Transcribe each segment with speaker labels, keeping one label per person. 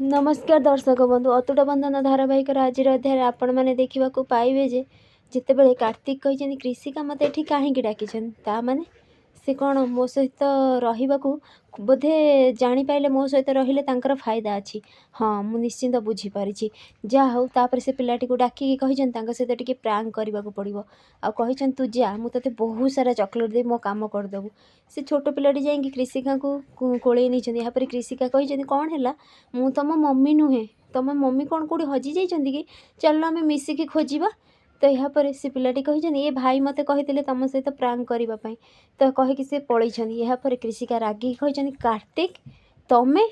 Speaker 1: नमस्कार दर्शक बंधु अतुट बंधन धारावाहिक आज अध्याय आपण मैंने देखा पाइबे जे जितेबले कार्तिक कहते कृषिका मत ये कहीं डाकी माने से कौन मो सहित रही बोधे जापारे मो सहित रही फायदा अच्छी। हाँ मु निश्चिंत बुझीपारी जहाँ हूँ तापर से पिलाटी को डाकिकी कही सहित टी प्रांक करने को पड़ो आ तू जा मु ते बहुत सारा चॉकलेट दे मो काम करदेबू। से छोट पिलाटी जाकि कृषिका को कोड़े नहीं यापर कृषिका कही कौन है मु तुम मम्मी नुहे तुम मम्मी कौन कौटी हजि जाइछन्ति कि चल आम मिसिकी खोजा। तो यापर से पिलाटी कही ये भाई मत कही तुम सहित प्रांक करने तो कहीकि से पलैछन्ति। यापर कृषिका रागिकी कही कार्तिक तमें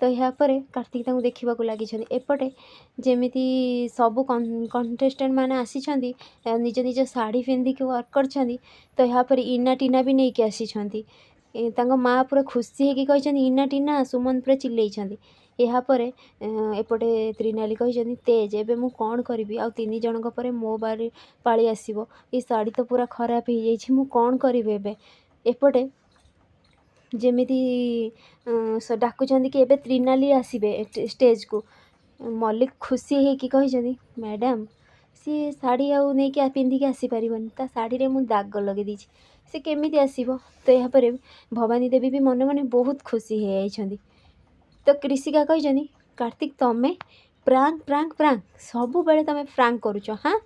Speaker 1: तो यापर कार्तिक देखा लगी एपटे जमीती सबू कंटेस्टेंट मैंने आसी निज निज शाढ़ी पिंधिक वर्क कर तो यापर इना टीना भी नहीं आसी माँ पूरा खुशी है कि कही इना टीना सुमन पूरा चिल्लैछन्ति। यापर एपटे त्रिनाली कही तेज एवं मु कौन करी आ तीन जनक पर मो बारी पाली आसो ये शाढ़ी तो पूरा खराब हो जाइए मु कौन करी एपटे जमीती डाकुचंदी कि एबे त्रिनाली आसबे स्टेज को मल्लिक खुशी है कि कही मैडम सी शाढ़ी आउ नहीं पिंधिकी आसीपारन ता शाढ़ी मु दाग लगे दीची से केमी आसो। तो यापर भवानी देवी भी मन मन बहुत खुशी हो जाइछन्ति। तो कृषिका कही कार्तिक तमें प्रांक प्रांक प्रांक सबु बेले तमें प्रांक करुच। हाँ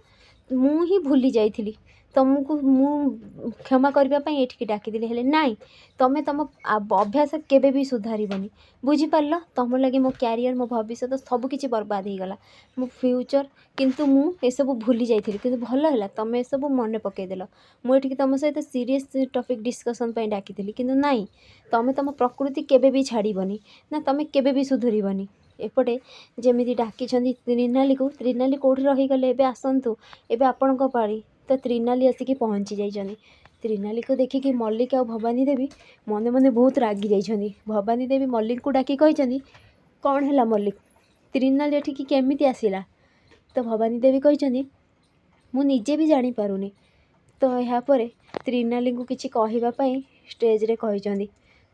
Speaker 1: मु ही भूली जाइथिली तुमको मु क्षमा करने ये डाकिदी हेले नाई तमें तुम अभ्यास केबे भी सुधारबनी बुझीपार तुम लगे मो क्यारियर मो भविष्य तो सबकि बर्बाद हो गला मो फ्यूचर किंतु मु एसबू भूली जाइथिली किंतु भल है तुम एसबू मन पकईदेल मुझे तुम सहित सीरीयस टॉपिक डिस्कसन डाकिली किंतु नाई तुम तुम प्रकृति केबे भी छाड़बनी ना तुम केबे भी सुधरबनी। एपटे जमी डाकी त्रिनाली को त्रिनाली कौटी रहीगले एबे आसतु एबे आपण पाड़ी तो त्रिनाली आसिकी पहुँची जाइछन्ति। त्रिनाली को देखिकी मल्लिक आ भवानी देवी मने मने बहुत रागी जाइछन्ति। भवानी देवी मल्लिक को डाकी कही कौन है मल्लिक त्रिनाली एठिकी केमिति आसिला तो भवानी देवी कही मु निजे भी जानी पारुनी। तो यापर त्रिनाली को किसी कहवाई स्टेज रे कही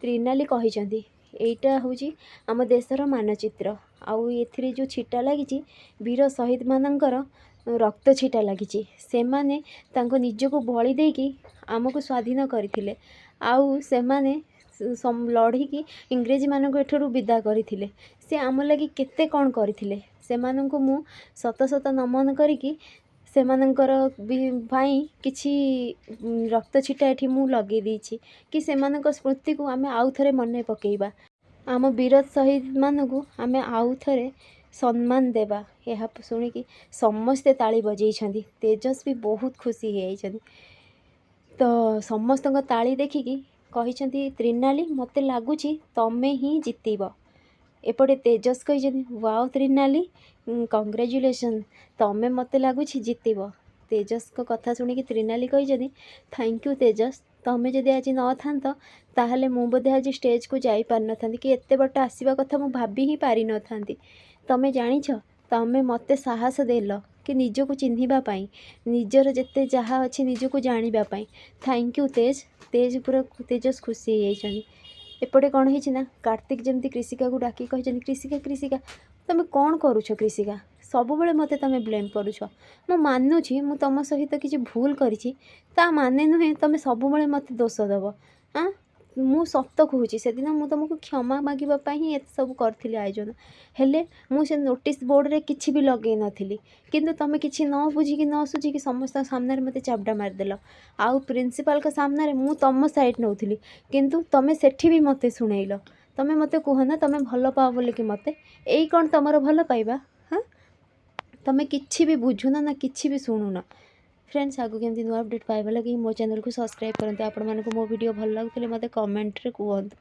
Speaker 1: त्रिनाली कही एटा हूँ आम देशर मानचित्र आउ ए जो छिटा लगी वीर शहीद मानकर रक्त छिटा लगी से माने तांको निज को बलि देकी आमको स्वाधीन करथिले आउ से माने लड़ीकी इंग्रेजी मानक एठरू विदा करथिले से आम लगी केते कौन करथिले से माननको मु शत शत नमन करिकी से मानकर किछि रक्त छिटा एठी मु लगे दीछि कि से मानक स्मृति को आमे आउ थरे मने पकेइबा आम वीर शहीद मानकु आमे आउ थरे सम्मान देवा। यह शुणिकी समस्ते ताली बजाई तेजस्वी बहुत खुशी हो। तो समस्त ताली देखिकी कही त्रिनाली मते लगुच तमें ही जितब। एपटे तेजस कही वाओ त्रिनाली कंग्रेचुलेसन तमें मते लगुच जितब। तेजस को कथा शुणिकी त्रिनाली कही थैंक यू तेजस तमें जदि आज न था ताहले मु बोधे आज स्टेज को जाई पार न था कि एते बट आसवा कथा मु भाभी ही पारी न था। तमें जानिछ तमें मते साहस देल कि निजको चिन्हवाई निजर जिते जहाँ अच्छी निजको जानापी थैंक यू तेज तेज पूरा तेजस खुशी हो। एपटे कौन है कार्तिक जमी कृषिका को डाकी कही कृषिका कृषिका तुम कौन करुछ कृषिका सब बेले मते तमें ब्लेम करुछ मु मानुची मु तुम सहित किसी भूल करी ता माने नुहे तुम सब बेले मते दोष दब। हाँ मु सत कहूँ से दिन मु तुमको क्षमा मागिबापी ही एत सब करी आयोजन हेले मु से नोटिस बोर्ड रे किछि भी लगे नथिली किंतु तुम किछि न बुझिकी न सुझिकी समस्त सामने मते चापड़ा मारदेल आउ प्रिंसिपल का सामने मु तुम साइड नौथिली किंतु तुम सेठी भी मते सुनैल तुम मते कहना तुम भल पाओ बोली कि मते एई कौन तुमर भल पाइबा। हाँ तुम किछि भी बुझुना ना किछि भी शुणुना। फ्रेंड्स आगु केमती नुआ अपडेट पाइबा लगी मो चैनल को सब्सक्राइब करते आपण मानको मो वीडियो भल लगुले मते कमेंट रे कहतु।